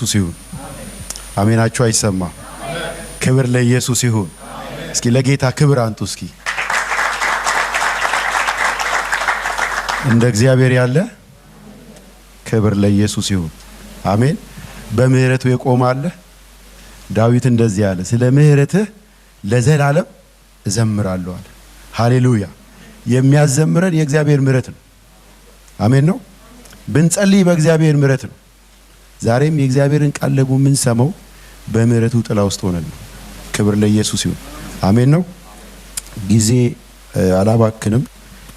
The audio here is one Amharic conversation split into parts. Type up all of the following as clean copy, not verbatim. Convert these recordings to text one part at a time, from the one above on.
ለኢየሱስ ይሁን። አሜናችሁ አይሰማ? ክብር ለኢየሱስ ይሁን። እስኪ ለጌታ ክብር አንጡ እስኪ። እንደ እግዚአብሔር ያለ ክብር ለኢየሱስ ይሁን። አሜን። በምህረቱ የቆመ አለ። ዳዊት እንደዚህ ያለ ስለ ምህረትህ ለዘላለም እዘምራለሁ አለ። ሃሌሉያ። የሚያዘምረን የእግዚአብሔር ምህረት ነው። አሜን ነው። ብንጸልይ በእግዚአብሔር ምህረት ነው። ዛሬም የእግዚአብሔርን ቃል ደግሞ ምን ሰማው በምህረቱ ጥላ ውስጥ ሆነን ነው። ክብር ለኢየሱስ ይሁን። አሜን ነው። ጊዜ አላባክንም።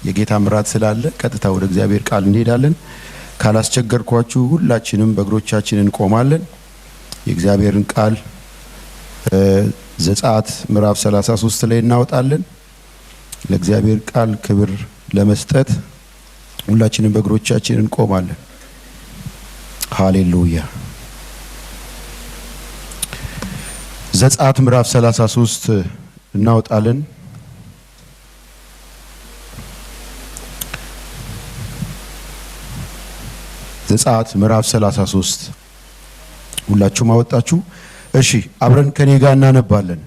የጌታ ምራት ስላለ ቀጥታ ወደ እግዚአብሔር ቃል እንሄዳለን። ካላስቸገርኳችሁ ሁላችንም በእግሮቻችን እንቆማለን። የእግዚአብሔርን ቃል ዘጸአት ምዕራፍ 33 ላይ እናወጣለን። ለእግዚአብሔር ቃል ክብር ለመስጠት ሁላችንም በእግሮቻችን እንቆማለን። ሃሌሉያ። ዘጸአት ምዕራፍ 33 እናወጣለን። ዘጸአት ምዕራፍ 33 ሁላችሁም አወጣችሁ? እሺ አብረን ከኔ ጋር እናነባለን።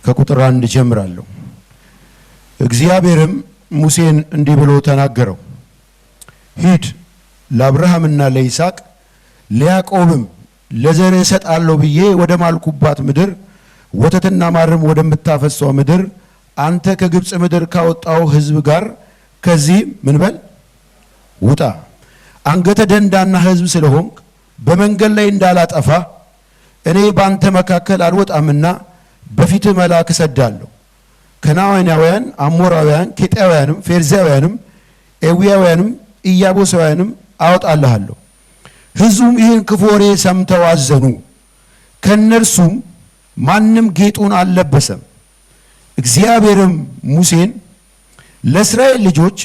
ከቁጥር 1 ጀምራለሁ። እግዚአብሔርም ሙሴን እንዲህ ብሎ ተናገረው። ሂድ ለአብርሃምና ለይስሐቅ ለያዕቆብም ለዘርህ እሰጣለሁ ብዬ ወደ ማልኩባት ምድር ወተትና ማርም ወደምታፈሰው ምድር አንተ ከግብጽ ምድር ካወጣው ሕዝብ ጋር ከዚህ ምን በል ውጣ። አንገተ ደንዳና ሕዝብ ስለሆንክ በመንገድ ላይ እንዳላጠፋ እኔ ባንተ መካከል አልወጣምና በፊትህ መልአክ እሰዳለሁ። ከነዓናውያን፣ አሞራውያን፣ ኬጢያውያንም፣ ፌርዛውያንም፣ ኤዊያውያንም ኢያቡሳውያንም አወጣልሃለሁ። ሕዝቡም ይህን ክፉ ወሬ ሰምተው አዘኑ። ከእነርሱም ማንም ጌጡን አልለበሰም። እግዚአብሔርም ሙሴን ለእስራኤል ልጆች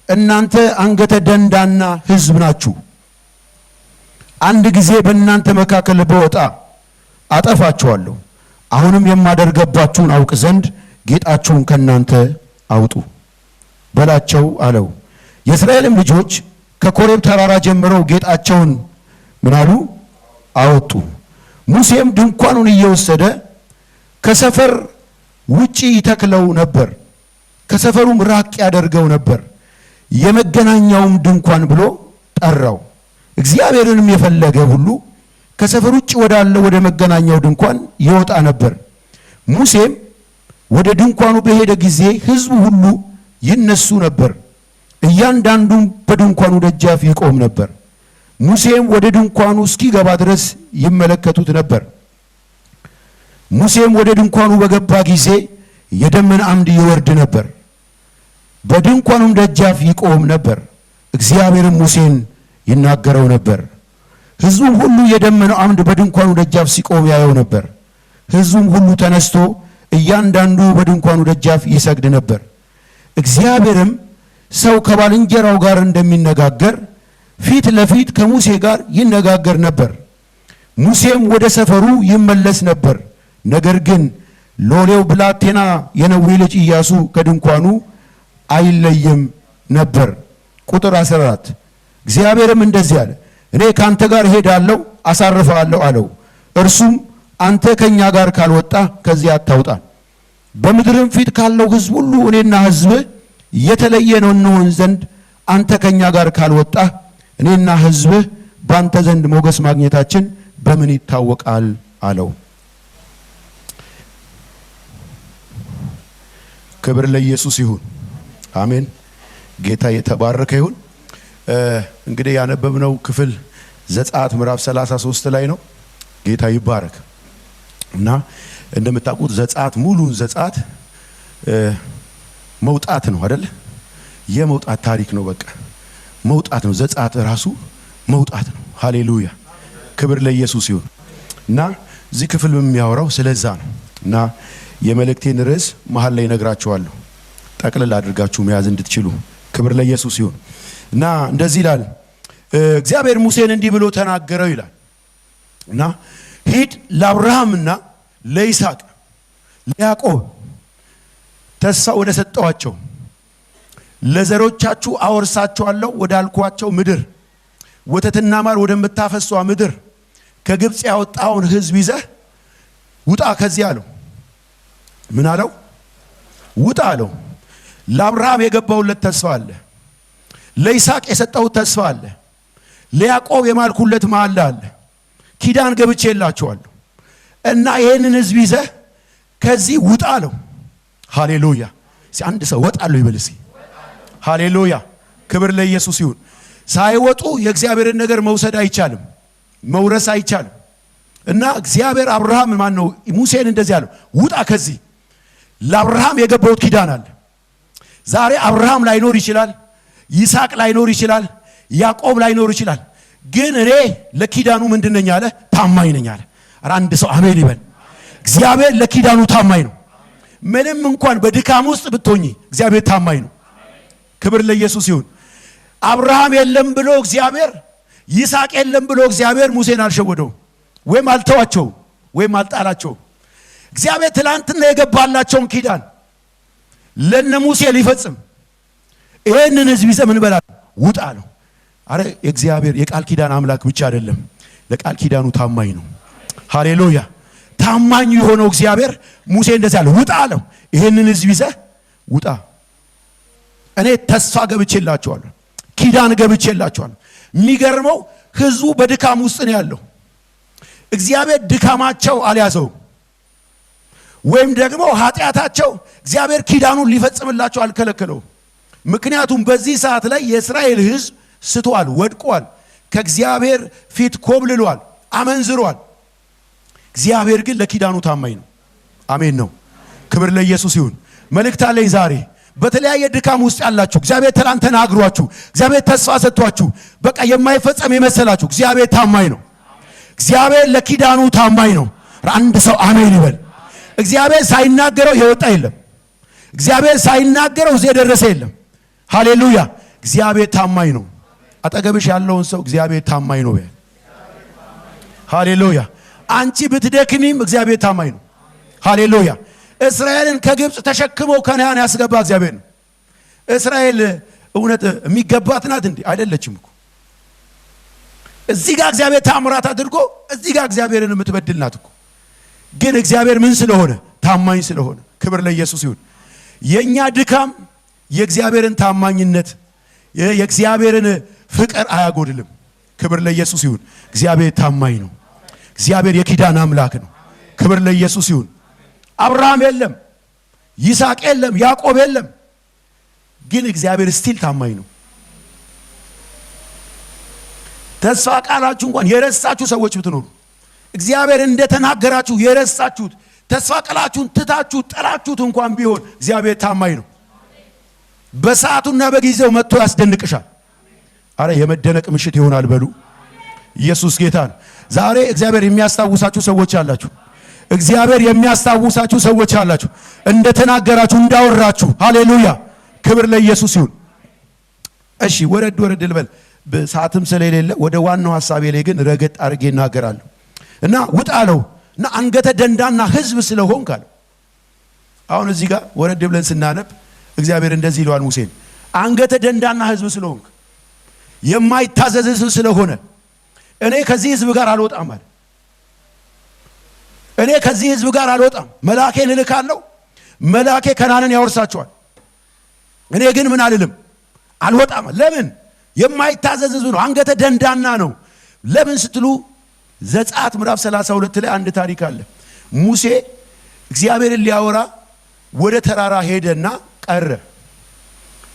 እናንተ አንገተ ደንዳና ሕዝብ ናችሁ። አንድ ጊዜ በእናንተ መካከል በወጣ አጠፋችኋለሁ። አሁንም የማደርገባችሁን አውቅ ዘንድ ጌጣችሁን ከናንተ አውጡ በላቸው አለው። የእስራኤልም ልጆች ከኮሬብ ተራራ ጀምረው ጌጣቸውን ምን አሉ? አወጡ። ሙሴም ድንኳኑን እየወሰደ ከሰፈር ውጪ ይተክለው ነበር፣ ከሰፈሩም ራቅ ያደርገው ነበር። የመገናኛውም ድንኳን ብሎ ጠራው። እግዚአብሔርንም የፈለገ ሁሉ ከሰፈር ውጭ ወዳለ ወደ መገናኛው ድንኳን ይወጣ ነበር። ሙሴም ወደ ድንኳኑ በሄደ ጊዜ ሕዝቡ ሁሉ ይነሱ ነበር፣ እያንዳንዱም በድንኳኑ ደጃፍ ይቆም ነበር። ሙሴም ወደ ድንኳኑ እስኪገባ ድረስ ይመለከቱት ነበር። ሙሴም ወደ ድንኳኑ በገባ ጊዜ የደመና አምድ ይወርድ ነበር፣ በድንኳኑም ደጃፍ ይቆም ነበር። እግዚአብሔርም ሙሴን ይናገረው ነበር። ሕዝቡም ሁሉ የደመናው አምድ በድንኳኑ ደጃፍ ሲቆም ያየው ነበር። ሕዝቡም ሁሉ ተነስቶ እያንዳንዱ በድንኳኑ ደጃፍ ይሰግድ ነበር። እግዚአብሔርም ሰው ከባልንጀራው ጋር እንደሚነጋገር ፊት ለፊት ከሙሴ ጋር ይነጋገር ነበር። ሙሴም ወደ ሰፈሩ ይመለስ ነበር። ነገር ግን ሎሌው ብላቴና የነዌ ልጅ ኢያሱ ከድንኳኑ አይለይም ነበር። ቁጥር 14 እግዚአብሔርም እንደዚህ አለ፣ እኔ ካንተ ጋር ሄዳለሁ አሳርፈዋለሁ አለው። እርሱም አንተ ከኛ ጋር ካልወጣ ከዚህ አታውጣ። በምድርም ፊት ካለው ሕዝብ ሁሉ እኔና ሕዝብህ የተለየ ነው እንሆን ዘንድ አንተ ከኛ ጋር ካልወጣ እኔና ሕዝብህ ባንተ ዘንድ ሞገስ ማግኘታችን በምን ይታወቃል አለው። ክብር ለኢየሱስ ይሁን። አሜን። ጌታ የተባረከ ይሁን። እንግዲህ ያነበብነው ክፍል ዘጸአት ምዕራፍ 33 ላይ ነው። ጌታ ይባረክ። እና እንደምታውቁት ዘጸአት ሙሉን ዘጸአት መውጣት ነው አይደል? የመውጣት ታሪክ ነው። በቃ መውጣት ነው። ዘጸአት ራሱ መውጣት ነው። ሃሌሉያ። ክብር ለኢየሱስ ይሁን። እና እዚህ ክፍል የሚያወራው ስለዛ ነው። እና የመልእክቴን ርዕስ መሃል ላይ ነግራችኋለሁ፣ ጠቅልል አድርጋችሁ መያዝ እንድትችሉ። ክብር ለኢየሱስ ይሁን። እና እንደዚህ ይላል፣ እግዚአብሔር ሙሴን እንዲህ ብሎ ተናገረው ይላል። እና ሂድ ለአብርሃምና ለይስሐቅ ለያዕቆብ ተስፋ ወደ ሰጠዋቸው ለዘሮቻችሁ አወርሳቸዋለሁ ወዳልኳቸው ምድር ወተትና ማር ወደምታፈሷ ምድር ከግብፅ ያወጣውን ሕዝብ ይዘህ ውጣ ከዚህ አለው። ምን አለው? ውጣ አለው። ለአብርሃም የገባውለት ተስፋ አለ። ለይስሐቅ የሰጠው ተስፋ አለ። ለያዕቆብ የማልኩለት መሐላ አለ። ኪዳን ገብቼላችኋለሁ እና ይሄንን ሕዝብ ይዘህ ከዚህ ውጣ አለው። ሃሌሉያ! አንድ ሰው ወጣለሁ ይበል እስኪ። ሃሌሉያ! ክብር ለኢየሱስ ይሁን። ሳይወጡ የእግዚአብሔርን ነገር መውሰድ አይቻልም፣ መውረስ አይቻልም። እና እግዚአብሔር አብርሃም ማነው ሙሴን እንደዚህ አለው፣ ውጣ ከዚህ። ለአብርሃም የገባውት ኪዳን አለ። ዛሬ አብርሃም ላይኖር ይችላል፣ ይስሐቅ ላይኖር ይችላል፣ ያዕቆብ ላይኖር ይችላል። ግን እኔ ለኪዳኑ ምንድነኝ አለ? ታማኝ ነኝ አለ። አንድ ሰው አሜን ይበል። እግዚአብሔር ለኪዳኑ ታማኝ ነው። ምንም እንኳን በድካም ውስጥ ብትሆኚ እግዚአብሔር ታማኝ ነው። ክብር ለኢየሱስ ይሁን። አብርሃም የለም ብሎ እግዚአብሔር፣ ይስሐቅ የለም ብሎ እግዚአብሔር ሙሴን አልሸወደው ወይም አልተዋቸው ወይም አልጣላቸው። እግዚአብሔር ትላንትና የገባላቸውን ኪዳን ለነ ሙሴ ሊፈጽም ይሄንን ሕዝብ ይዘህ ምን በላ ውጣ ነው። አረ እግዚአብሔር የቃል ኪዳን አምላክ ብቻ አይደለም፣ ለቃል ኪዳኑ ታማኝ ነው። ሃሌሉያ! ታማኝ የሆነው እግዚአብሔር ሙሴ እንደዚህ አለ፣ ውጣ አለው። ይሄንን ሕዝብ ይዘህ ውጣ። እኔ ተስፋ ገብቼላቸዋለሁ፣ ኪዳን ገብቼላቸዋለሁ። የሚገርመው ሕዝቡ በድካም ውስጥ ነው ያለው። እግዚአብሔር ድካማቸው አልያዘው ወይም ደግሞ ኃጢአታቸው እግዚአብሔር ኪዳኑን ሊፈጽምላቸው አልከለከለው። ምክንያቱም በዚህ ሰዓት ላይ የእስራኤል ሕዝብ ስቷል፣ ወድቋል፣ ከእግዚአብሔር ፊት ኮብልሏል፣ አመንዝሯል። እግዚአብሔር ግን ለኪዳኑ ታማኝ ነው። አሜን ነው። ክብር ለኢየሱስ ይሁን። መልእክት አለኝ ዛሬ በተለያየ ድካም ውስጥ ያላችሁ እግዚአብሔር ትላንት ተናግሯችሁ እግዚአብሔር ተስፋ ሰጥቷችሁ በቃ የማይፈጸም የመሰላችሁ እግዚአብሔር ታማኝ ነው። እግዚአብሔር ለኪዳኑ ታማኝ ነው። አንድ ሰው አሜን ይበል። እግዚአብሔር ሳይናገረው የወጣ የለም። እግዚአብሔር ሳይናገረው እዚህ የደረሰ የለም። ሃሌሉያ! እግዚአብሔር ታማኝ ነው። አጠገብሽ ያለውን ሰው እግዚአብሔር ታማኝ ነው በል። ሃሌሉያ! አንቺ ብትደክሚም እግዚአብሔር ታማኝ ነው። ሃሌሉያ! እስራኤልን ከግብፅ ተሸክመው ከነዓን ያስገባ እግዚአብሔር ነው። እስራኤል እውነት የሚገባት ናት እንዴ? አይደለችም እኮ። እዚህ ጋር እግዚአብሔር ታምራት አድርጎ እዚህ ጋር እግዚአብሔርን የምትበድል ናት እኮ። ግን እግዚአብሔር ምን ስለሆነ? ታማኝ ስለሆነ። ክብር ለኢየሱስ ይሁን። የኛ ድካም የእግዚአብሔርን ታማኝነት የእግዚአብሔርን ፍቅር አያጎድልም። ክብር ለኢየሱስ ይሁን። እግዚአብሔር ታማኝ ነው። እግዚአብሔር የኪዳን አምላክ ነው። ክብር ለኢየሱስ ይሁን። አብርሃም የለም፣ ይስሐቅ የለም፣ ያዕቆብ የለም። ግን እግዚአብሔር ስቲል ታማኝ ነው። ተስፋ ቃላችሁ እንኳን የረሳችሁ ሰዎች ብትኖሩ እግዚአብሔር እንደተናገራችሁ የረሳችሁት ተስፋ ቃላችሁን ትታችሁ ጥላችሁት እንኳን ቢሆን እግዚአብሔር ታማኝ ነው። በሰዓቱና በጊዜው መጥቶ ያስደንቅሻል። አረ የመደነቅ ምሽት ይሆናል በሉ። ኢየሱስ ጌታ ነው። ዛሬ እግዚአብሔር የሚያስታውሳችሁ ሰዎች አላችሁ። እግዚአብሔር የሚያስታውሳችሁ ሰዎች አላችሁ። እንደተናገራችሁ እንዳወራችሁ። ሃሌሉያ! ክብር ለኢየሱስ ይሁን። እሺ ወረድ ወረድ ልበል በሰዓትም ስለሌለ ወደ ዋናው ሐሳቤ ላይ ግን ረገጥ አድርጌ እናገራለሁ። እና ውጣ አለው እና አንገተ ደንዳና ሕዝብ ስለሆንክ አለው። አሁን እዚህ ጋር ወረድ ብለን ስናነብ እግዚአብሔር እንደዚህ ይለዋል ሙሴን፣ አንገተ ደንዳና ሕዝብ ስለሆንክ የማይታዘዝ ሕዝብ ስለሆነ እኔ ከዚህ ሕዝብ ጋር አልወጣም አለ። እኔ ከዚህ ሕዝብ ጋር አልወጣም፣ መልአኬን እልካለሁ፣ መልአኬ ከነዓንን ያወርሳቸዋል። እኔ ግን ምን አልልም፣ አልወጣም። ለምን? የማይታዘዝ ሕዝብ ነው፣ አንገተ ደንዳና ነው። ለምን ስትሉ ዘጸአት ምዕራፍ 32 ላይ አንድ ታሪክ አለ። ሙሴ እግዚአብሔርን ሊያወራ ወደ ተራራ ሄደና ቀረ።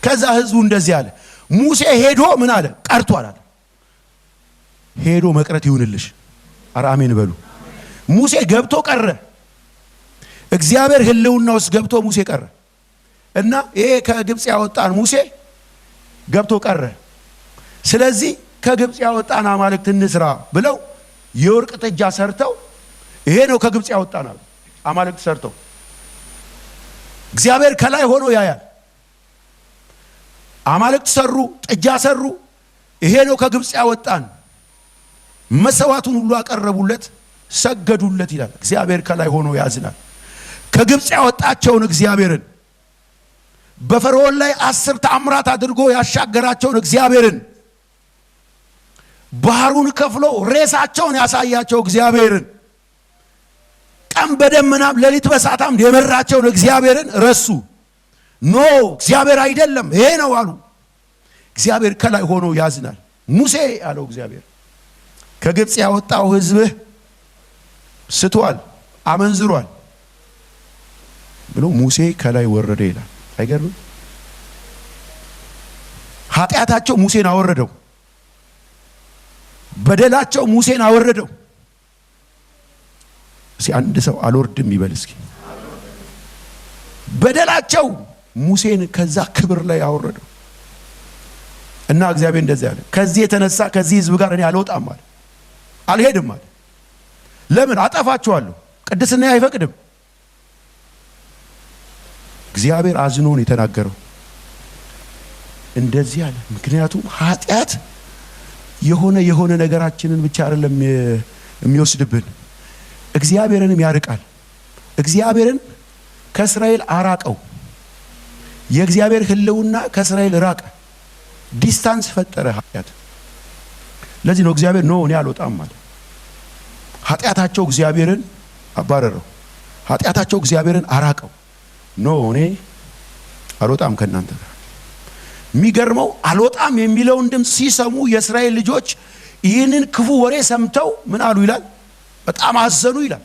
ከዛ ሕዝቡ እንደዚህ አለ፣ ሙሴ ሄዶ ምን አለ? ቀርቷል አለ። ሄዶ መቅረት ይሁንልሽ። ኧረ አሜን በሉ። ሙሴ ገብቶ ቀረ። እግዚአብሔር ህልውና ውስጥ ገብቶ ሙሴ ቀረ እና ይሄ ከግብፅ ያወጣን ሙሴ ገብቶ ቀረ። ስለዚህ ከግብፅ ያወጣን አማልክት እንስራ ብለው የወርቅ ጥጃ ሰርተው ይሄ ነው ከግብፅ ያወጣን አሉ። አማልክት ሰርተው እግዚአብሔር ከላይ ሆኖ ያያል። አማልክት ሰሩ፣ ጥጃ ሰሩ። ይሄ ነው ከግብፅ ያወጣን። መሰዋቱን ሁሉ አቀረቡለት፣ ሰገዱለት ይላል። እግዚአብሔር ከላይ ሆኖ ያዝናል። ከግብፅ ያወጣቸውን እግዚአብሔርን በፈርዖን ላይ 10 ተአምራት አድርጎ ያሻገራቸውን እግዚአብሔርን ባህሩን ከፍሎ ሬሳቸውን ያሳያቸው እግዚአብሔርን ቀን በደመናም ሌሊት በእሳትም የመራቸውን እግዚአብሔርን ረሱ። ኖ እግዚአብሔር አይደለም ይሄ ነው አሉ። እግዚአብሔር ከላይ ሆኖ ያዝናል። ሙሴ አለው እግዚአብሔር ከግብፅ ያወጣው ሕዝብህ ስቷል፣ አመንዝሯል ብሎ ሙሴ ከላይ ወረደ ይላል። አይገርም? ኃጢአታቸው ሙሴን አወረደው፣ በደላቸው ሙሴን አወረደው። እስኪ አንድ ሰው አልወርድም ይበል እስኪ። በደላቸው ሙሴን ከዛ ክብር ላይ አወረደው እና እግዚአብሔር እንደዚህ አለ፣ ከዚህ የተነሳ ከዚህ ሕዝብ ጋር እኔ አልወጣም አለ፣ አልሄድም አለ። ለምን? አጠፋቸዋለሁ፣ ቅድስና አይፈቅድም። እግዚአብሔር አዝኖ ነው የተናገረው። እንደዚህ አለ። ምክንያቱም ኃጢአት የሆነ ነገራችንን ብቻ አይደለም የሚወስድብን፣ እግዚአብሔርንም ያርቃል። እግዚአብሔርን ከእስራኤል አራቀው። የእግዚአብሔር ሕልውና ከእስራኤል ራቀ። ዲስታንስ ፈጠረ ኃጢአት። ለዚህ ነው እግዚአብሔር ኖ እኔ አልወጣም አለ። ኃጢአታቸው እግዚአብሔርን አባረረው። ኃጢአታቸው እግዚአብሔርን አራቀው። ኖ እኔ አልወጣም ከእናንተ ጋር። የሚገርመው አልወጣም የሚለውን ድምፅ ሲሰሙ የእስራኤል ልጆች ይህንን ክፉ ወሬ ሰምተው ምን አሉ ይላል? በጣም አዘኑ ይላል።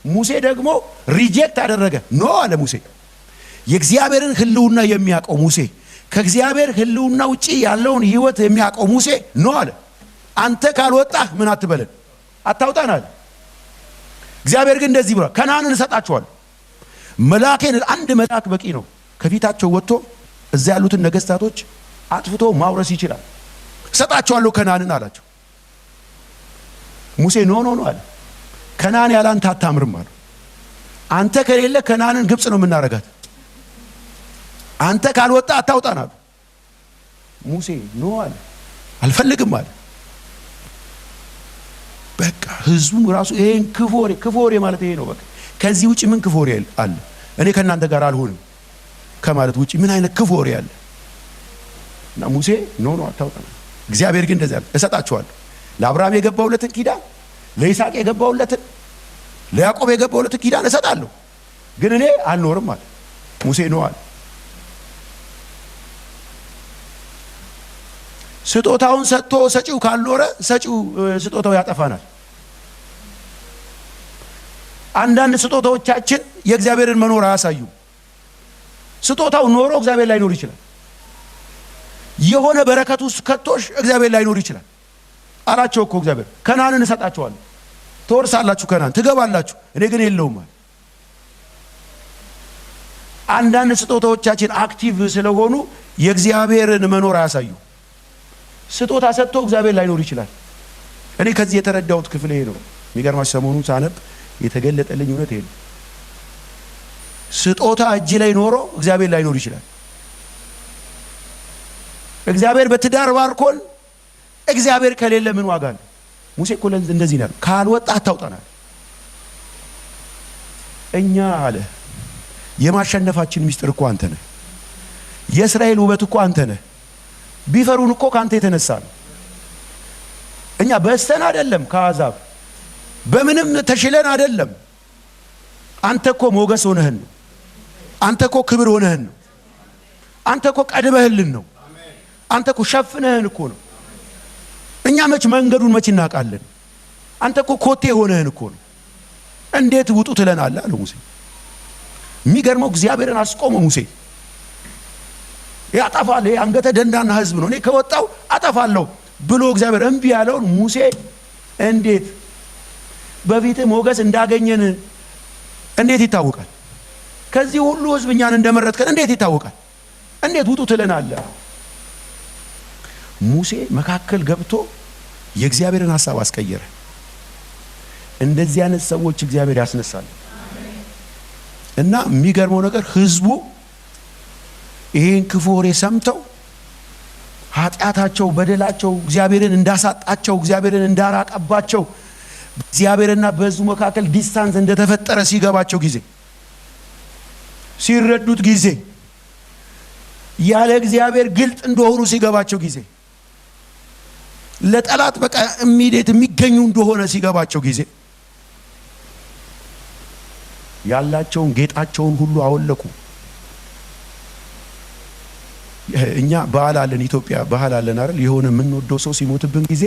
ሙሴ ደግሞ ሪጀክት አደረገ። ኖ አለ ሙሴ። የእግዚአብሔርን ሕልውና የሚያውቀው ሙሴ፣ ከእግዚአብሔር ሕልውና ውጪ ያለውን ህይወት የሚያውቀው ሙሴ ኖ አለ። አንተ ካልወጣህ ምን አትበለን፣ አታውጣን አለ። እግዚአብሔር ግን እንደዚህ ብሏል፣ ከነዓንን እሰጣቸዋለሁ። መልአኬን አንድ መልአክ በቂ ነው። ከፊታቸው ወጥቶ እዛ ያሉትን ነገስታቶች አጥፍቶ ማውረስ ይችላል። እሰጣቸዋለሁ ከነዓንን አላቸው። ሙሴ ኖ አለ። ከነዓን ያለ አንተ አታምርም አለ። አንተ ከሌለ ከነዓንን ግብጽ ነው የምናረጋት። አንተ ካልወጣ አታውጣን አሉ። ሙሴ ኖ አለ፣ አልፈልግም አለ። በቃ ህዝቡ ራሱ ይሄን ክፉ ወሬ ማለት ይሄ ነው። በቃ ከዚህ ውጪ ምን ክፉ ወሬ አለ? እኔ ከእናንተ ጋር አልሆንም ከማለት ውጪ ምን አይነት ክፉ ወሬ አለ? እና ሙሴ ኖ አታውጣን። እግዚአብሔር ግን እንደዚህ አለ፣ እሰጣቸዋለሁ። ለአብርሃም የገባውለትን ኪዳን፣ ለይስሐቅ የገባውለትን፣ ለያዕቆብ የገባውለትን ኪዳን እሰጣለሁ፣ ግን እኔ አልኖርም አለ። ሙሴ ኖ አለ። ስጦታውን ሰጥቶ ሰጪው ካልኖረ ሰጪው ስጦታው ያጠፋናል። አንዳንድ ስጦታዎቻችን የእግዚአብሔርን መኖር አያሳዩም። ስጦታው ኖሮ እግዚአብሔር ላይኖር ይችላል። የሆነ በረከት ውስጥ ከቶሽ እግዚአብሔር ላይኖር ይችላል። አላቸው እኮ እግዚአብሔር ከነዓንን እሰጣቸዋለሁ፣ ትወርሳላችሁ፣ ከነዓን ትገባላችሁ፣ እኔ ግን የለውም አለ። አንዳንድ ስጦታዎቻችን አክቲቭ ስለሆኑ የእግዚአብሔርን መኖር አያሳዩ። ስጦታ ሰጥቶ እግዚአብሔር ላይኖር ይችላል። እኔ ከዚህ የተረዳሁት ክፍል ይሄ ነው። የሚገርማችሁ ሰሞኑን ሳነብ የተገለጠልኝ እውነት ይሄ ነው። ስጦታ እጅ ላይ ኖሮ እግዚአብሔር ላይኖር ይችላል። እግዚአብሔር በትዳር ባርኮን እግዚአብሔር ከሌለ ምን ዋጋ አለ? ሙሴ እኮ እንደዚህ ነው፣ ካልወጣ አታውጣናል። እኛ አለ የማሸነፋችን ሚስጥር እኮ አንተ ነህ። የእስራኤል ውበት እኮ አንተ ነህ። ቢፈሩን እኮ ካንተ የተነሳ ነው። እኛ በስተን አይደለም፣ ከአሕዛብ በምንም ተሽለን አይደለም። አንተ እኮ ሞገስ ሆነህን ነው። አንተ እኮ ክብር ሆነህን ነው። አንተ እኮ ቀድመህልን ነው። አንተ እኮ ሸፍነህን እኮ ነው። እኛ መች መንገዱን መች እናውቃለን? አንተ እኮ ኮቴ ሆነህን እኮ ነው። እንዴት ውጡ ትለናለህ አለ ሙሴ። የሚገርመው እግዚአብሔርን አስቆመ ሙሴ። ያጠፋል፣ አንገተ ደንዳና ህዝብ ነው፣ እኔ ከወጣው አጠፋለሁ ብሎ እግዚአብሔር እምቢ ያለውን ሙሴ እንዴት በፊት ሞገስ እንዳገኘን እንዴት ይታወቃል? ከዚህ ሁሉ ህዝብ እኛን እንደመረጥከን እንዴት ይታወቃል? እንዴት ውጡ ትለናለህ? ሙሴ መካከል ገብቶ የእግዚአብሔርን ሐሳብ አስቀየረ። እንደዚህ አይነት ሰዎች እግዚአብሔር ያስነሳል። እና የሚገርመው ነገር ህዝቡ ይሄን ክፉ ወሬ ሰምተው ኃጢአታቸው፣ በደላቸው እግዚአብሔርን እንዳሳጣቸው፣ እግዚአብሔርን እንዳራቀባቸው፣ እግዚአብሔርና በህዝቡ መካከል ዲስታንስ እንደተፈጠረ ሲገባቸው ጊዜ፣ ሲረዱት ጊዜ፣ ያለ እግዚአብሔር ግልጥ እንደሆኑ ሲገባቸው ጊዜ ለጠላት በቃ ኢሚዲየት የሚገኙ እንደሆነ ሲገባቸው ጊዜ ያላቸውን ጌጣቸውን ሁሉ አወለቁ። እኛ ባህል አለን፣ ኢትዮጵያ ባህል አለን አይደል? የሆነ የምንወደው ሰው ሲሞትብን ጊዜ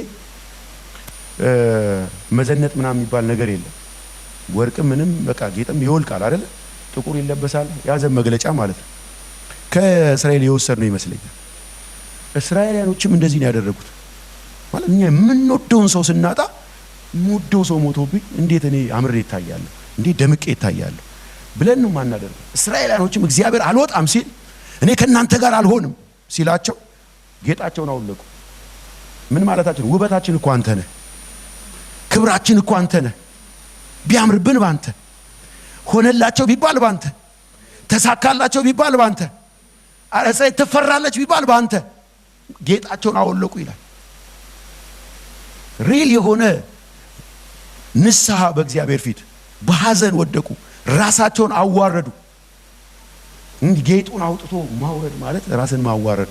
መዘነጥ ምናምን የሚባል ነገር የለም። ወርቅ ምንም በቃ ጌጥም ይወልቃል አይደል? ጥቁር ይለበሳል፣ ያዘን መግለጫ ማለት ነው። ከእስራኤል የወሰድ ነው ይመስለኛል። እስራኤላውያኖችም እንደዚህ ነው ያደረጉት። ማለት እኛ የምንወደውን ሰው ስናጣ የምወደው ሰው ሞቶብኝ እንዴት እኔ አምሬ እታያለሁ፣ እንዴት ደምቄ እታያለሁ ብለን ነው ማናደርገው። እስራኤላውያኖችም እግዚአብሔር አልወጣም ሲል እኔ ከእናንተ ጋር አልሆንም ሲላቸው ጌጣቸውን አወለቁ። ምን ማለታችን? ውበታችን እኮ አንተ ነህ፣ ክብራችን እኮ አንተ ነህ፣ ቢያምርብን ባንተ፣ ሆነላቸው ቢባል ባንተ፣ ተሳካላቸው ቢባል ባንተ፣ አረሰ ትፈራለች ቢባል ባንተ ጌጣቸውን አወለቁ ይላል። ሪል የሆነ ንስሐ በእግዚአብሔር ፊት በሐዘን ወደቁ፣ ራሳቸውን አዋረዱ። ጌጡን አውጥቶ ማውረድ ማለት ራስን ማዋረድ።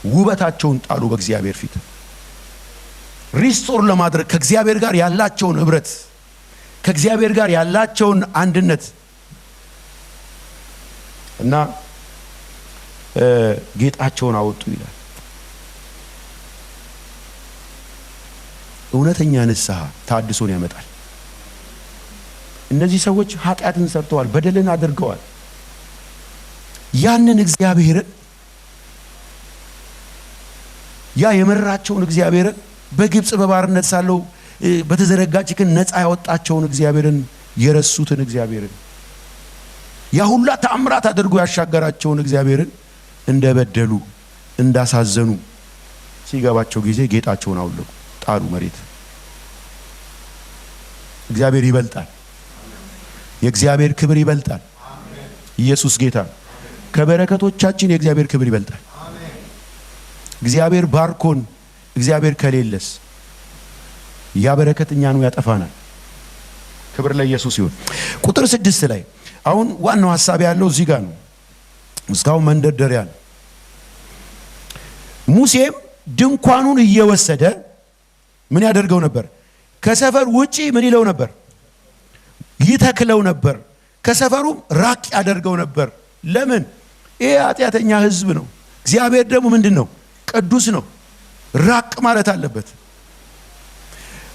ውበታቸውን ጣሉ በእግዚአብሔር ፊት። ሪስቶር ለማድረግ ከእግዚአብሔር ጋር ያላቸውን ህብረት፣ ከእግዚአብሔር ጋር ያላቸውን አንድነት እና ጌጣቸውን አወጡ ይላል። እውነተኛ ንስሐ ታድሶን ያመጣል። እነዚህ ሰዎች ኃጢአትን ሰርተዋል፣ በደልን አድርገዋል። ያንን እግዚአብሔርን ያ የመራቸውን እግዚአብሔርን በግብጽ በባርነት ሳለው በተዘረጋች ግን ነፃ ያወጣቸውን እግዚአብሔርን የረሱትን እግዚአብሔርን ያ ሁላ ተአምራት አድርጎ ያሻገራቸውን እግዚአብሔርን እንደበደሉ እንዳሳዘኑ ሲገባቸው ጊዜ ጌጣቸውን አውለቁ፣ ጣሉ መሬት። እግዚአብሔር ይበልጣል። የእግዚአብሔር ክብር ይበልጣል። ኢየሱስ ጌታ። ከበረከቶቻችን የእግዚአብሔር ክብር ይበልጣል። እግዚአብሔር ባርኮን እግዚአብሔር ከሌለስ ያ በረከት እኛኑ ያጠፋናል። ክብር ለኢየሱስ ይሁን። ቁጥር 6 ላይ አሁን ዋናው ሐሳብ ያለው እዚህ ጋር ነው። እስካሁን መንደርደሪያ ነው። ሙሴም ድንኳኑን እየወሰደ ምን ያደርገው ነበር? ከሰፈር ውጪ ምን ይለው ነበር? ይተክለው ነበር። ከሰፈሩም ራቅ ያደርገው ነበር። ለምን? ይሄ ኃጢአተኛ ህዝብ ነው። እግዚአብሔር ደግሞ ምንድነው? ቅዱስ ነው። ራቅ ማለት አለበት።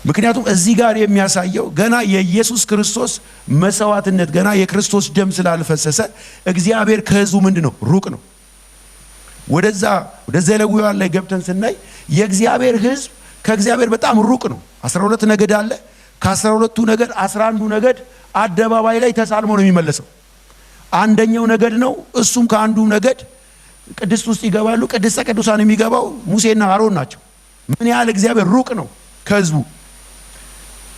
ምክንያቱም እዚህ ጋር የሚያሳየው ገና የኢየሱስ ክርስቶስ መስዋዕትነት ገና የክርስቶስ ደም ስላልፈሰሰ እግዚአብሔር ከህዝቡ ምንድነው? ሩቅ ነው። ወደ ዘሌዋውያን ላይ ገብተን ስናይ የእግዚአብሔር ህዝብ ከእግዚአብሔር በጣም ሩቅ ነው። 12 ነገድ አለ። ከ12ቱ ነገድ 11ዱ ነገድ አደባባይ ላይ ተሳልሞ ነው የሚመለሰው። አንደኛው ነገድ ነው። እሱም ከአንዱ ነገድ ቅድስት ውስጥ ይገባሉ። ቅድስተ ቅዱሳን የሚገባው ሙሴና አሮን ናቸው። ምን ያህል እግዚአብሔር ሩቅ ነው ከህዝቡ።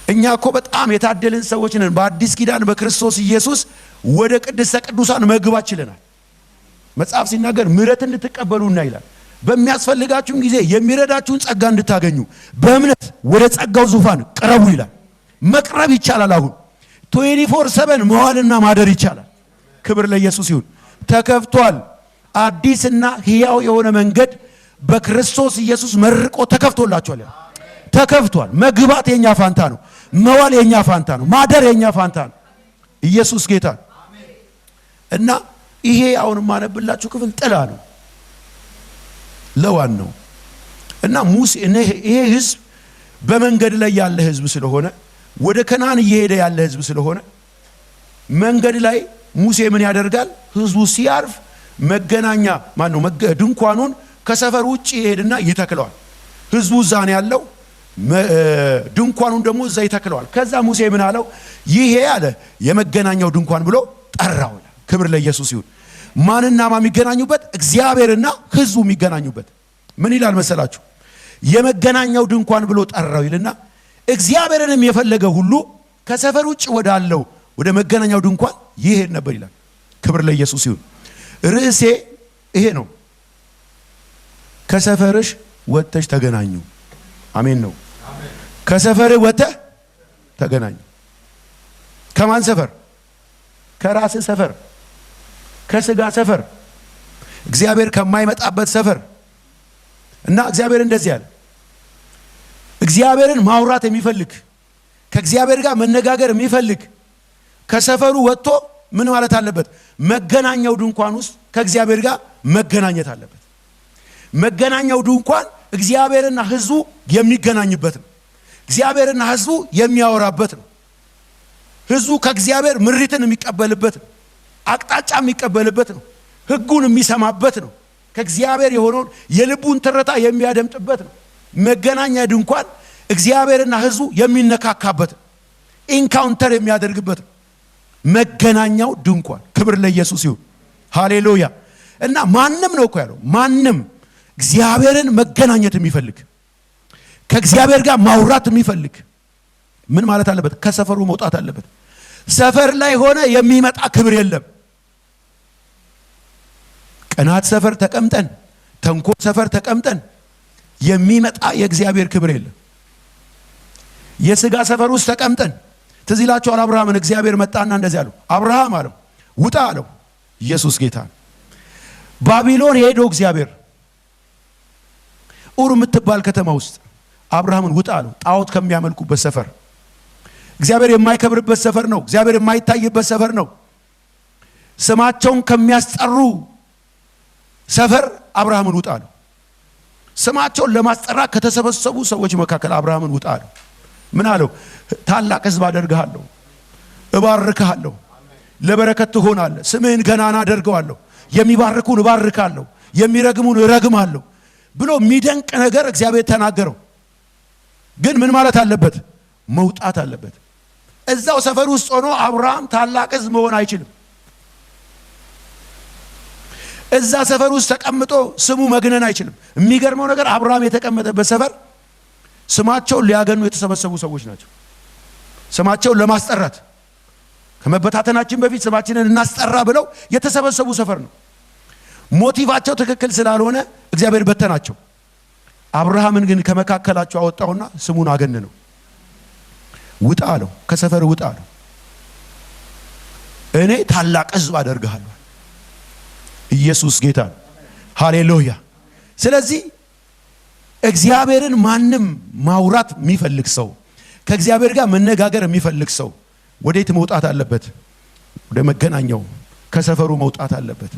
እኛ እኮ በጣም የታደልን ሰዎች ነን። በአዲስ ኪዳን በክርስቶስ ኢየሱስ ወደ ቅድስተ ቅዱሳን መግባት ችለናል። መጽሐፍ ሲናገር ምሕረትን እንድትቀበሉና ይላል በሚያስፈልጋችሁም ጊዜ የሚረዳችሁን ጸጋ እንድታገኙ በእምነት ወደ ጸጋው ዙፋን ቅረቡ ይላል። መቅረብ ይቻላል። አሁን 24/7 መዋልና ማደር ይቻላል። ክብር ለኢየሱስ ይሁን። ተከፍቷል። አዲስና ሕያው የሆነ መንገድ በክርስቶስ ኢየሱስ መርቆ ተከፍቶላችኋል። ተከፍቷል። መግባት የኛ ፋንታ ነው። መዋል የኛ ፋንታ ነው። ማደር የኛ ፋንታ ነው። ኢየሱስ ጌታ እና ይሄ አሁን ማነብላችሁ ክፍል ጥላ ነው ለዋን ነው እና ሙሴ ይሄ ህዝብ በመንገድ ላይ ያለ ህዝብ ስለሆነ ወደ ከነዓን እየሄደ ያለ ህዝብ ስለሆነ መንገድ ላይ ሙሴ ምን ያደርጋል? ህዝቡ ሲያርፍ መገናኛ ማነው ድንኳኑን ከሰፈር ውጪ ይሄድና ይተክለዋል። ህዝቡ እዛ ነው ያለው። ድንኳኑን ደግሞ እዛ ይተክለዋል። ከዛ ሙሴ ምን አለው? ይሄ አለ የመገናኛው ድንኳን ብሎ ጠራው። ክብር ለኢየሱስ ይሁን። ማንና ማን የሚገናኙበት? እግዚአብሔርና ህዝቡ የሚገናኙበት። ምን ይላል መሰላችሁ? የመገናኛው ድንኳን ብሎ ጠራው ይልና እግዚአብሔርንም የፈለገ ሁሉ ከሰፈር ውጭ ወዳለው ወደ መገናኛው ድንኳን ይሄድ ነበር ይላል። ክብር ለኢየሱስ ይሁን። ርዕሴ ይሄ ነው። ከሰፈርሽ ወጥተሽ ተገናኙ። አሜን ነው። ከሰፈርህ ወጥተህ ተገናኙ። ከማን ሰፈር? ከራስህ ሰፈር፣ ከስጋ ሰፈር፣ እግዚአብሔር ከማይመጣበት ሰፈር። እና እግዚአብሔር እንደዚህ ያለ እግዚአብሔርን ማውራት የሚፈልግ ከእግዚአብሔር ጋር መነጋገር የሚፈልግ ከሰፈሩ ወጥቶ ምን ማለት አለበት? መገናኛው ድንኳን ውስጥ ከእግዚአብሔር ጋር መገናኘት አለበት። መገናኛው ድንኳን እግዚአብሔርና ሕዝቡ የሚገናኝበት ነው። እግዚአብሔርና ሕዝቡ የሚያወራበት ነው። ሕዝቡ ከእግዚአብሔር ምሪትን የሚቀበልበት ነው። አቅጣጫ የሚቀበልበት ነው። ሕጉን የሚሰማበት ነው። ከእግዚአብሔር የሆነውን የልቡን ትርታ የሚያደምጥበት ነው። መገናኛ ድንኳን እግዚአብሔርና ሕዝቡ የሚነካካበት ኢንካውንተር የሚያደርግበት ነው። መገናኛው ድንኳን ክብር ለኢየሱስ ይሁን። ሃሌሉያ። እና ማንም ነው እኮ ያለው ማንም እግዚአብሔርን መገናኘት የሚፈልግ ከእግዚአብሔር ጋር ማውራት የሚፈልግ ምን ማለት አለበት? ከሰፈሩ መውጣት አለበት። ሰፈር ላይ ሆነ የሚመጣ ክብር የለም። ቅናት ሰፈር ተቀምጠን፣ ተንኮል ሰፈር ተቀምጠን የሚመጣ የእግዚአብሔር ክብር የለም። የሥጋ ሰፈር ውስጥ ተቀምጠን ትዝ ይላችኋል። አብርሃምን እግዚአብሔር መጣና እንደዚህ አለው፣ አብርሃም አለው ውጣ አለው። ኢየሱስ ጌታ። ባቢሎን ሄዶ እግዚአብሔር ኡር የምትባል ከተማ ውስጥ አብርሃምን ውጣ አለው። ጣዖት ከሚያመልኩበት ሰፈር፣ እግዚአብሔር የማይከብርበት ሰፈር ነው። እግዚአብሔር የማይታይበት ሰፈር ነው። ስማቸውን ከሚያስጠሩ ሰፈር አብርሃምን ውጣ አለው። ስማቸውን ለማስጠራት ከተሰበሰቡ ሰዎች መካከል አብርሃምን ውጣ አለው። ምን አለው? ታላቅ ሕዝብ አደርግሃለሁ፣ እባርክሃለሁ፣ ለበረከት ትሆናለህ፣ ስምህን ገናና አደርገዋለሁ፣ የሚባርኩን እባርካለሁ፣ የሚረግሙን እረግማለሁ ብሎ የሚደንቅ ነገር እግዚአብሔር ተናገረው። ግን ምን ማለት አለበት? መውጣት አለበት። እዛው ሰፈር ውስጥ ሆኖ አብርሃም ታላቅ ሕዝብ መሆን አይችልም። እዛ ሰፈር ውስጥ ተቀምጦ ስሙ መግነን አይችልም። የሚገርመው ነገር አብርሃም የተቀመጠበት ሰፈር ስማቸውን ሊያገኑ የተሰበሰቡ ሰዎች ናቸው። ስማቸውን ለማስጠራት ከመበታተናችን በፊት ስማችንን እናስጠራ ብለው የተሰበሰቡ ሰፈር ነው። ሞቲቫቸው ትክክል ስላልሆነ እግዚአብሔር በተናቸው። አብርሃምን ግን ከመካከላቸው አወጣውና ስሙን አገነነው። ውጣ አለው፣ ከሰፈር ውጣ አለው። እኔ ታላቅ ሕዝብ አደርግሃለሁ። ኢየሱስ ጌታ ነው። ሃሌሉያ። ስለዚህ እግዚአብሔርን ማንም ማውራት የሚፈልግ ሰው፣ ከእግዚአብሔር ጋር መነጋገር የሚፈልግ ሰው ወዴት መውጣት አለበት? ወደ መገናኛው ከሰፈሩ መውጣት አለበት።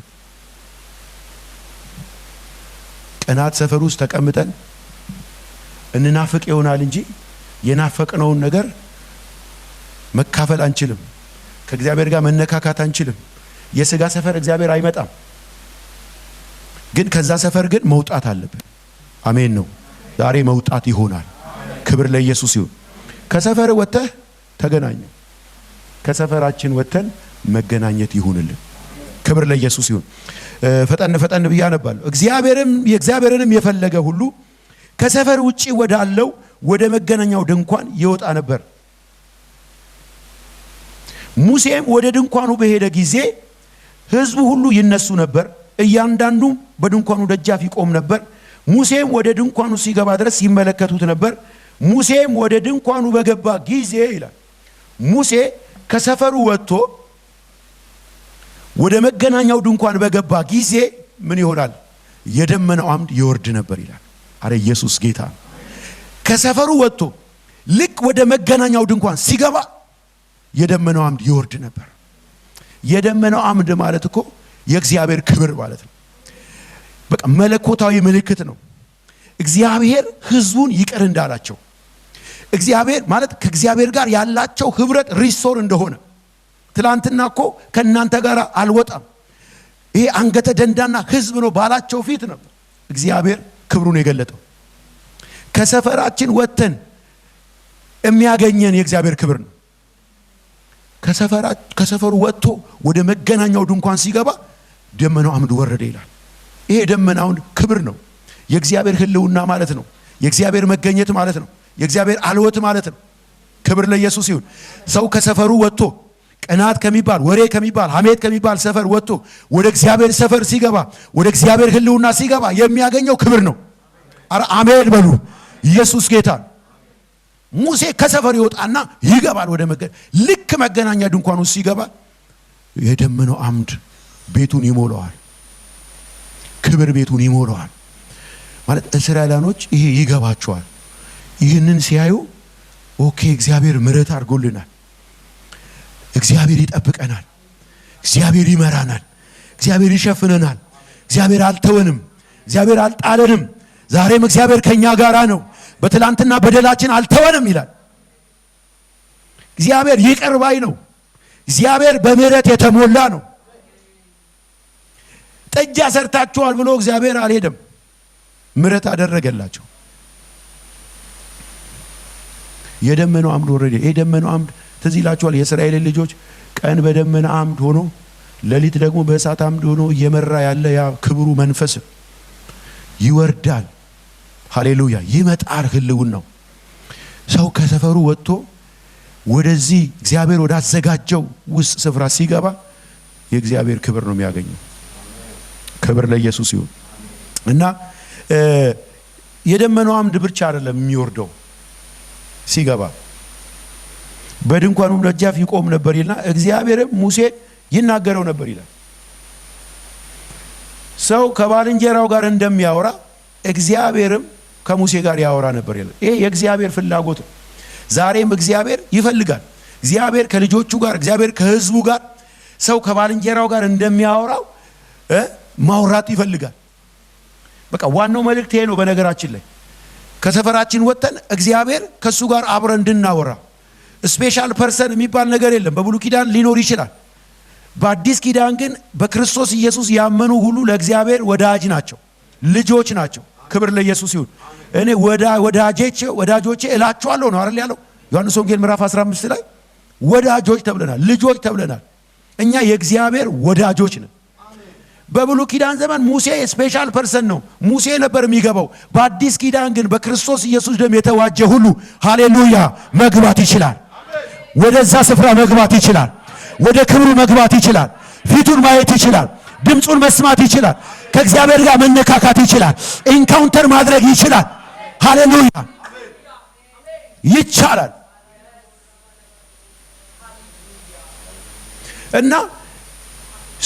ቅናት ሰፈር ውስጥ ተቀምጠን እንናፍቅ ይሆናል እንጂ የናፈቅነውን ነገር መካፈል አንችልም። ከእግዚአብሔር ጋር መነካካት አንችልም። የሥጋ ሰፈር እግዚአብሔር አይመጣም። ግን ከዛ ሰፈር ግን መውጣት አለብን። አሜን ነው። ዛሬ መውጣት ይሆናል። ክብር ለኢየሱስ ይሁን። ከሰፈር ወጥተህ ተገናኘ። ከሰፈራችን ወጥተን መገናኘት ይሁንልን። ክብር ለኢየሱስ ይሁን። ፈጠን ብዬ አነባለሁ። እግዚአብሔርንም የፈለገ ሁሉ ከሰፈር ውጪ ወዳለው ወደ መገናኛው ድንኳን ይወጣ ነበር። ሙሴም ወደ ድንኳኑ በሄደ ጊዜ ሕዝቡ ሁሉ ይነሱ ነበር፣ እያንዳንዱም በድንኳኑ ደጃፍ ይቆም ነበር። ሙሴም ወደ ድንኳኑ ሲገባ ድረስ ይመለከቱት ነበር። ሙሴም ወደ ድንኳኑ በገባ ጊዜ ይላል፣ ሙሴ ከሰፈሩ ወጥቶ ወደ መገናኛው ድንኳን በገባ ጊዜ ምን ይሆናል? የደመናው አምድ ይወርድ ነበር ይላል። አረ ኢየሱስ ጌታ። ከሰፈሩ ወጥቶ ልክ ወደ መገናኛው ድንኳን ሲገባ የደመናው አምድ ይወርድ ነበር። የደመናው አምድ ማለት እኮ የእግዚአብሔር ክብር ማለት ነው። በቃ መለኮታዊ ምልክት ነው። እግዚአብሔር ሕዝቡን ይቅር እንዳላቸው፣ እግዚአብሔር ማለት ከእግዚአብሔር ጋር ያላቸው ህብረት ሪስቶር እንደሆነ። ትላንትና እኮ ከእናንተ ጋር አልወጣም፣ ይሄ አንገተ ደንዳና ሕዝብ ነው ባላቸው ፊት ነበር እግዚአብሔር ክብሩን የገለጠው። ከሰፈራችን ወጥተን የሚያገኘን የእግዚአብሔር ክብር ነው። ከሰፈሩ ወጥቶ ወደ መገናኛው ድንኳን ሲገባ ደመናው አምድ ወረደ ይላል። ይሄ ደመናውን ክብር ነው። የእግዚአብሔር ህልውና ማለት ነው። የእግዚአብሔር መገኘት ማለት ነው። የእግዚአብሔር አልወት ማለት ነው። ክብር ለኢየሱስ ይሁን። ሰው ከሰፈሩ ወጥቶ ቅናት ከሚባል ወሬ ከሚባል ሐሜት ከሚባል ሰፈር ወጥቶ ወደ እግዚአብሔር ሰፈር ሲገባ፣ ወደ እግዚአብሔር ህልውና ሲገባ የሚያገኘው ክብር ነው። አረ አሜን በሉ። ኢየሱስ ጌታ። ሙሴ ከሰፈር ይወጣና ይገባል ወደ ልክ መገናኛ ድንኳን ውስጥ ሲገባ የደመናው አምድ ቤቱን ይሞላዋል። ክብር ቤቱን ይሞላዋል ማለት እስራኤላኖች ይሄ ይገባቸዋል። ይህንን ሲያዩ ኦኬ እግዚአብሔር ምሕረት አድርጎልናል፣ እግዚአብሔር ይጠብቀናል፣ እግዚአብሔር ይመራናል፣ እግዚአብሔር ይሸፍነናል፣ እግዚአብሔር አልተወንም፣ እግዚአብሔር አልጣለንም፣ ዛሬም እግዚአብሔር ከኛ ጋራ ነው፣ በትላንትና በደላችን አልተወንም ይላል። እግዚአብሔር ይቅር ባይ ነው። እግዚአብሔር በምህረት የተሞላ ነው። ጠጅ ሰርታችኋል ብሎ እግዚአብሔር አልሄደም፣ ምህረት አደረገላቸው። የደመናው አምድ ወረደ። የደመናው አምድ ትዝ ይላችኋል። የእስራኤል ልጆች ቀን በደመና አምድ ሆኖ ሌሊት ደግሞ በእሳት አምድ ሆኖ እየመራ ያለ ያ ክብሩ መንፈስ ይወርዳል። ሃሌሉያ! ይመጣል ህልውናው። ሰው ከሰፈሩ ወጥቶ ወደዚህ እግዚአብሔር ወዳዘጋጀው ውስጥ ስፍራ ሲገባ የእግዚአብሔር ክብር ነው የሚያገኘው። ክብር ለኢየሱስ ይሁን። እና የደመናው አምድ ብቻ አይደለም የሚወርደው ሲገባ በድንኳኑም ደጃፍ ይቆም ነበር ይልና እግዚአብሔርም ሙሴን ይናገረው ነበር ይላል። ሰው ከባልንጀራው ጋር እንደሚያወራ እግዚአብሔርም ከሙሴ ጋር ያወራ ነበር ይላል። ይሄ የእግዚአብሔር ፍላጎት ነው። ዛሬም እግዚአብሔር ይፈልጋል። እግዚአብሔር ከልጆቹ ጋር፣ እግዚአብሔር ከህዝቡ ጋር፣ ሰው ከባልንጀራው ጋር እንደሚያወራው ማውራት ይፈልጋል። በቃ ዋናው መልእክት ይሄ ነው። በነገራችን ላይ ከሰፈራችን ወጥተን እግዚአብሔር ከሱ ጋር አብረን እንድናወራ ስፔሻል ፐርሰን የሚባል ነገር የለም። በብሉይ ኪዳን ሊኖር ይችላል። በአዲስ ኪዳን ግን በክርስቶስ ኢየሱስ ያመኑ ሁሉ ለእግዚአብሔር ወዳጅ ናቸው፣ ልጆች ናቸው። ክብር ለኢየሱስ ይሁን። እኔ ወዳጆቼ እላችኋለሁ ነው አይደል ያለው ዮሐንስ ወንጌል ምዕራፍ 15 ላይ ወዳጆች ተብለናል፣ ልጆች ተብለናል። እኛ የእግዚአብሔር ወዳጆች ነን። በብሉይ ኪዳን ዘመን ሙሴ ስፔሻል ፐርሰን ነው፣ ሙሴ ነበር የሚገባው። በአዲስ ኪዳን ግን በክርስቶስ ኢየሱስ ደም የተዋጀ ሁሉ ሃሌሉያ መግባት ይችላል። ወደዛ ስፍራ መግባት ይችላል። ወደ ክብሩ መግባት ይችላል። ፊቱን ማየት ይችላል። ድምፁን መስማት ይችላል። ከእግዚአብሔር ጋር መነካካት ይችላል። ኢንካውንተር ማድረግ ይችላል። ሃሌሉያ ይቻላል። እና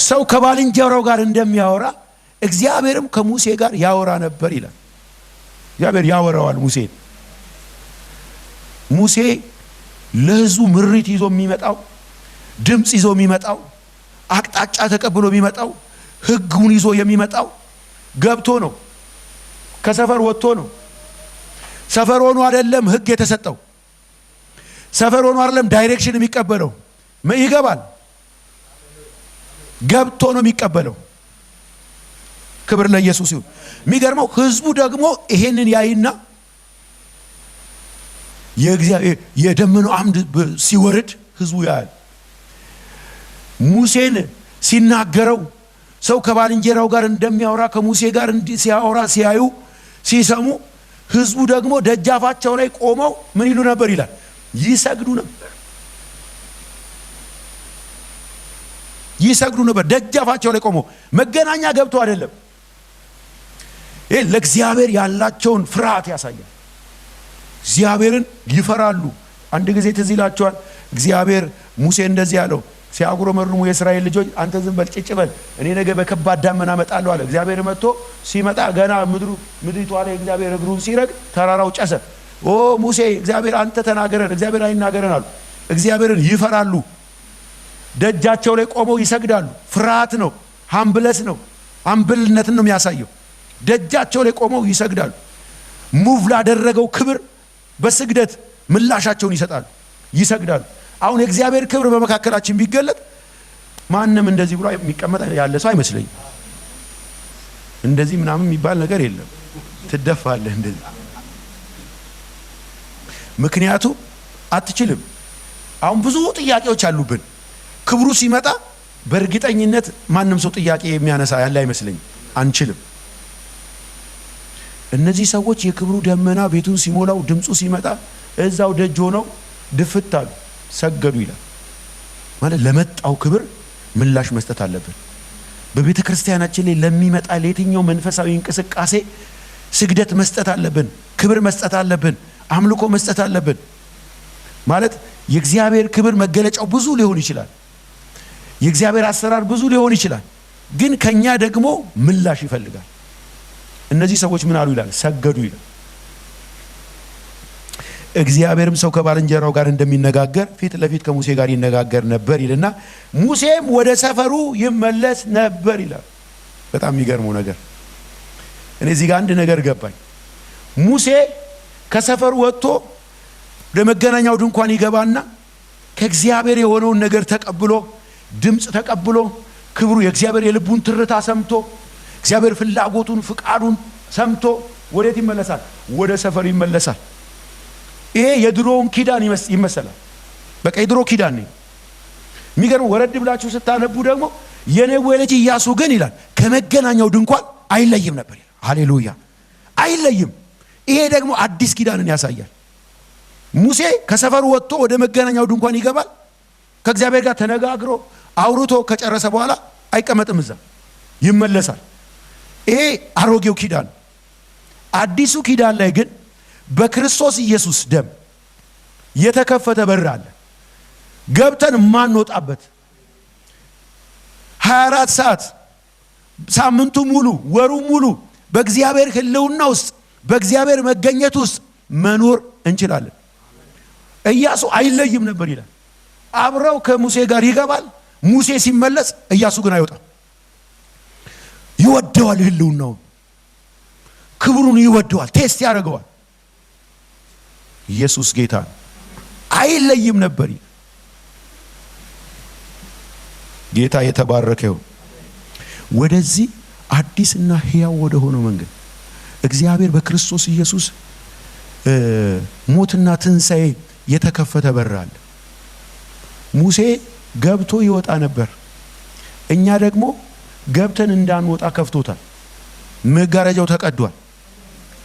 ሰው ከባልንጀራው ጋር እንደሚያወራ እግዚአብሔርም ከሙሴ ጋር ያወራ ነበር ይላል። እግዚአብሔር ያወራዋል ሙሴን። ሙሴ ለሕዝቡ ምሪት ይዞ የሚመጣው፣ ድምፅ ይዞ የሚመጣው፣ አቅጣጫ ተቀብሎ የሚመጣው፣ ሕጉን ይዞ የሚመጣው ገብቶ ነው። ከሰፈር ወጥቶ ነው። ሰፈር ሆኖ አይደለም ሕግ የተሰጠው። ሰፈር ሆኖ አይደለም ዳይሬክሽን የሚቀበለው። ይገባል። ገብቶ ነው የሚቀበለው። ክብር ለኢየሱስ ይሁን። የሚገርመው ህዝቡ ደግሞ ይሄንን ያይና የደመናው አምድ ሲወርድ ህዝቡ ያያል። ሙሴን ሲናገረው ሰው ከባልንጀራው ጋር እንደሚያወራ ከሙሴ ጋር ሲያወራ ሲያዩ ሲሰሙ ህዝቡ ደግሞ ደጃፋቸው ላይ ቆመው ምን ይሉ ነበር ይላል? ይሰግዱ ነበር። ይሰግዱ ነበር። ደጃፋቸው ላይ ቆመው መገናኛ ገብቶ አይደለም። ይሄ ለእግዚአብሔር ያላቸውን ፍርሃት ያሳያል። እግዚአብሔርን ይፈራሉ። አንድ ጊዜ ትዝ ይላቸዋል። እግዚአብሔር ሙሴ እንደዚህ ያለው ሲያጉረመርሙ የእስራኤል ልጆች አንተ ዝም በል ጭጭ በል እኔ ነገ በከባድ ደመና እመጣለሁ አለ። እግዚአብሔር መጥቶ ሲመጣ ገና ምድሪቷ ላይ እግዚአብሔር እግሩን ሲረግ ተራራው ጨሰ። ኦ ሙሴ እግዚአብሔር አንተ ተናገረን፣ እግዚአብሔር አይናገረን አሉ። እግዚአብሔርን ይፈራሉ። ደጃቸው ላይ ቆመው ይሰግዳሉ። ፍርሃት ነው፣ ሃምብለስ ነው፣ ሃምብልነትን ነው የሚያሳየው። ደጃቸው ላይ ቆመው ይሰግዳሉ። ሙቭ ላደረገው ክብር በስግደት ምላሻቸውን ይሰጣሉ፣ ይሰግዳሉ። አሁን የእግዚአብሔር ክብር በመካከላችን ቢገለጥ ማንም እንደዚህ ብሎ የሚቀመጥ ያለ ሰው አይመስለኝም። እንደዚህ ምናምን የሚባል ነገር የለም። ትደፋለህ እንደዚህ። ምክንያቱም አትችልም። አሁን ብዙ ጥያቄዎች አሉብን። ክብሩ ሲመጣ በእርግጠኝነት ማንም ሰው ጥያቄ የሚያነሳ ያለ አይመስለኝም። አንችልም። እነዚህ ሰዎች የክብሩ ደመና ቤቱን ሲሞላው ድምፁ ሲመጣ እዛው ደጅ ሆነው ድፍት አሉ፣ ሰገዱ ይላል። ማለት ለመጣው ክብር ምላሽ መስጠት አለብን። በቤተ ክርስቲያናችን ላይ ለሚመጣ ለየትኛው መንፈሳዊ እንቅስቃሴ ስግደት መስጠት አለብን፣ ክብር መስጠት አለብን፣ አምልኮ መስጠት አለብን። ማለት የእግዚአብሔር ክብር መገለጫው ብዙ ሊሆን ይችላል። የእግዚአብሔር አሰራር ብዙ ሊሆን ይችላል። ግን ከኛ ደግሞ ምላሽ ይፈልጋል። እነዚህ ሰዎች ምን አሉ ይላል? ሰገዱ ይላል። እግዚአብሔርም ሰው ከባልንጀራው ጋር እንደሚነጋገር ፊት ለፊት ከሙሴ ጋር ይነጋገር ነበር ይልና ሙሴም ወደ ሰፈሩ ይመለስ ነበር ይላል። በጣም የሚገርመው ነገር እኔ እዚህ ጋር አንድ ነገር ገባኝ። ሙሴ ከሰፈሩ ወጥቶ ወደ መገናኛው ድንኳን ይገባና ከእግዚአብሔር የሆነውን ነገር ተቀብሎ ድምጽ ተቀብሎ ክብሩ የእግዚአብሔር የልቡን ትርታ ሰምቶ እግዚአብሔር ፍላጎቱን ፍቃዱን ሰምቶ ወዴት ይመለሳል? ወደ ሰፈሩ ይመለሳል። ይሄ የድሮውን ኪዳን ይመሰላል። በቃ የድሮ ኪዳን ነው። የሚገርም ወረድ ብላችሁ ስታነቡ ደግሞ የነዌ ልጅ ኢያሱ ግን ይላል ከመገናኛው ድንኳን አይለይም ነበር ይላል። ሃሌሉያ አይለይም። ይሄ ደግሞ አዲስ ኪዳንን ያሳያል። ሙሴ ከሰፈሩ ወጥቶ ወደ መገናኛው ድንኳን ይገባል። ከእግዚአብሔር ጋር ተነጋግሮ አውርቶ ከጨረሰ በኋላ አይቀመጥም፣ እዛ ይመለሳል። ይሄ አሮጌው ኪዳን። አዲሱ ኪዳን ላይ ግን በክርስቶስ ኢየሱስ ደም የተከፈተ በር አለ። ገብተን ማንወጣበት 24 ሰዓት ሳምንቱ ሙሉ ወሩ ሙሉ በእግዚአብሔር ሕልውና ውስጥ በእግዚአብሔር መገኘት ውስጥ መኖር እንችላለን። ኢያሱ አይለይም ነበር ይላል። አብረው ከሙሴ ጋር ይገባል። ሙሴ ሲመለስ ኢያሱ ግን አይወጣም። ይወደዋል፣ ሕልውናውን ክብሩን ይወደዋል፣ ቴስት ያደርገዋል። ኢየሱስ ጌታ አይለይም ነበር። ጌታ የተባረከው ወደዚህ አዲስና ሕያው ወደ ሆነው መንገድ እግዚአብሔር በክርስቶስ ኢየሱስ ሞትና ትንሣኤ የተከፈተ በር አለ። ሙሴ ገብቶ ይወጣ ነበር። እኛ ደግሞ ገብተን እንዳንወጣ ከፍቶታል። መጋረጃው ተቀዷል።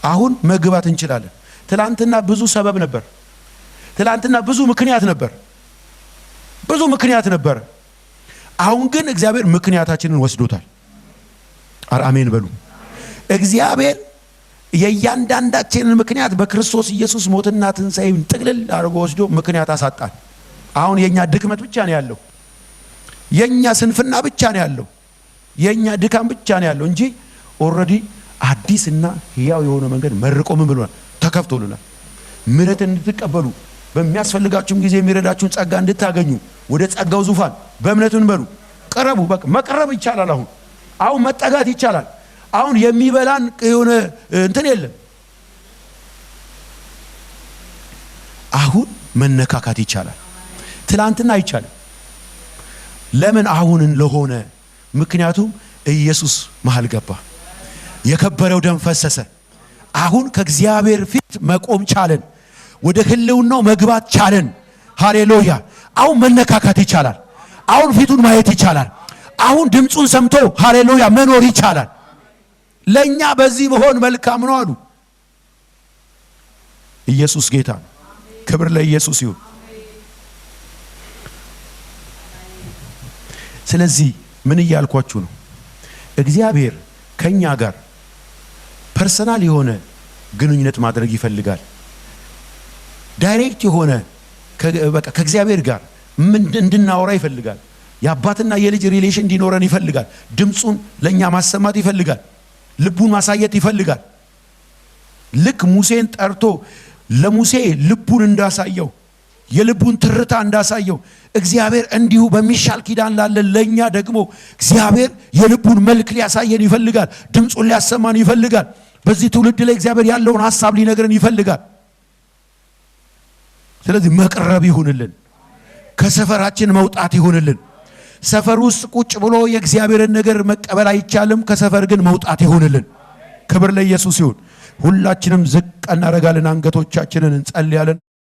አሁን መግባት እንችላለን። ትላንትና ብዙ ሰበብ ነበር። ትላንትና ብዙ ምክንያት ነበር። አሁን ግን እግዚአብሔር ምክንያታችንን ወስዶታል። አሜን በሉ። እግዚአብሔር የእያንዳንዳችንን ምክንያት በክርስቶስ ኢየሱስ ሞትና ትንሣኤን ጥቅልል አድርጎ ወስዶ ምክንያት አሳጣን። አሁን የኛ ድክመት ብቻ ነው ያለው፣ የኛ ስንፍና ብቻ ነው ያለው፣ የኛ ድካም ብቻ ነው ያለው እንጂ ኦልሬዲ አዲስና ሕያው የሆነ መንገድ መርቆ ምን ብሎናል? ተከፍቶልናል። ምሕረትን እንድትቀበሉ በሚያስፈልጋችሁም ጊዜ የሚረዳችሁን ጸጋ እንድታገኙ ወደ ጸጋው ዙፋን በእምነት ምን በሉ ቀረቡ። በቃ መቀረብ ይቻላል። አሁን መጠጋት ይቻላል። አሁን የሚበላን የሆነ እንትን የለም። አሁን መነካካት ይቻላል። ትላንትና አይቻልም። ለምን? አሁንን ለሆነ ምክንያቱም ኢየሱስ መሃል ገባ። የከበረው ደም ፈሰሰ። አሁን ከእግዚአብሔር ፊት መቆም ቻለን። ወደ ሕልውናው መግባት ቻለን። ሃሌሉያ! አሁን መነካካት ይቻላል። አሁን ፊቱን ማየት ይቻላል። አሁን ድምፁን ሰምቶ ሃሌሉያ መኖር ይቻላል። ለኛ በዚህ መሆን መልካም ነው አሉ። ኢየሱስ ጌታ። ክብር ለኢየሱስ ይሁን። ስለዚህ ምን እያልኳችሁ ነው? እግዚአብሔር ከኛ ጋር ፐርሰናል የሆነ ግንኙነት ማድረግ ይፈልጋል። ዳይሬክት የሆነ በቃ ከእግዚአብሔር ጋር እንድናወራ ይፈልጋል። የአባትና የልጅ ሪሌሽን እንዲኖረን ይፈልጋል። ድምፁን ለኛ ማሰማት ይፈልጋል። ልቡን ማሳየት ይፈልጋል። ልክ ሙሴን ጠርቶ ለሙሴ ልቡን እንዳሳየው የልቡን ትርታ እንዳሳየው እግዚአብሔር እንዲሁ በሚሻል ኪዳን ላለ ለኛ ደግሞ እግዚአብሔር የልቡን መልክ ሊያሳየን ይፈልጋል። ድምፁን ሊያሰማን ይፈልጋል። በዚህ ትውልድ ላይ እግዚአብሔር ያለውን ሐሳብ ሊነግረን ይፈልጋል። ስለዚህ መቅረብ ይሁንልን። ከሰፈራችን መውጣት ይሁንልን። ሰፈር ውስጥ ቁጭ ብሎ የእግዚአብሔርን ነገር መቀበል አይቻልም። ከሰፈር ግን መውጣት ይሁንልን። ክብር ለኢየሱስ ይሁን። ሁላችንም ዝቅ እናደርጋለን። አንገቶቻችንን እንጸልያለን።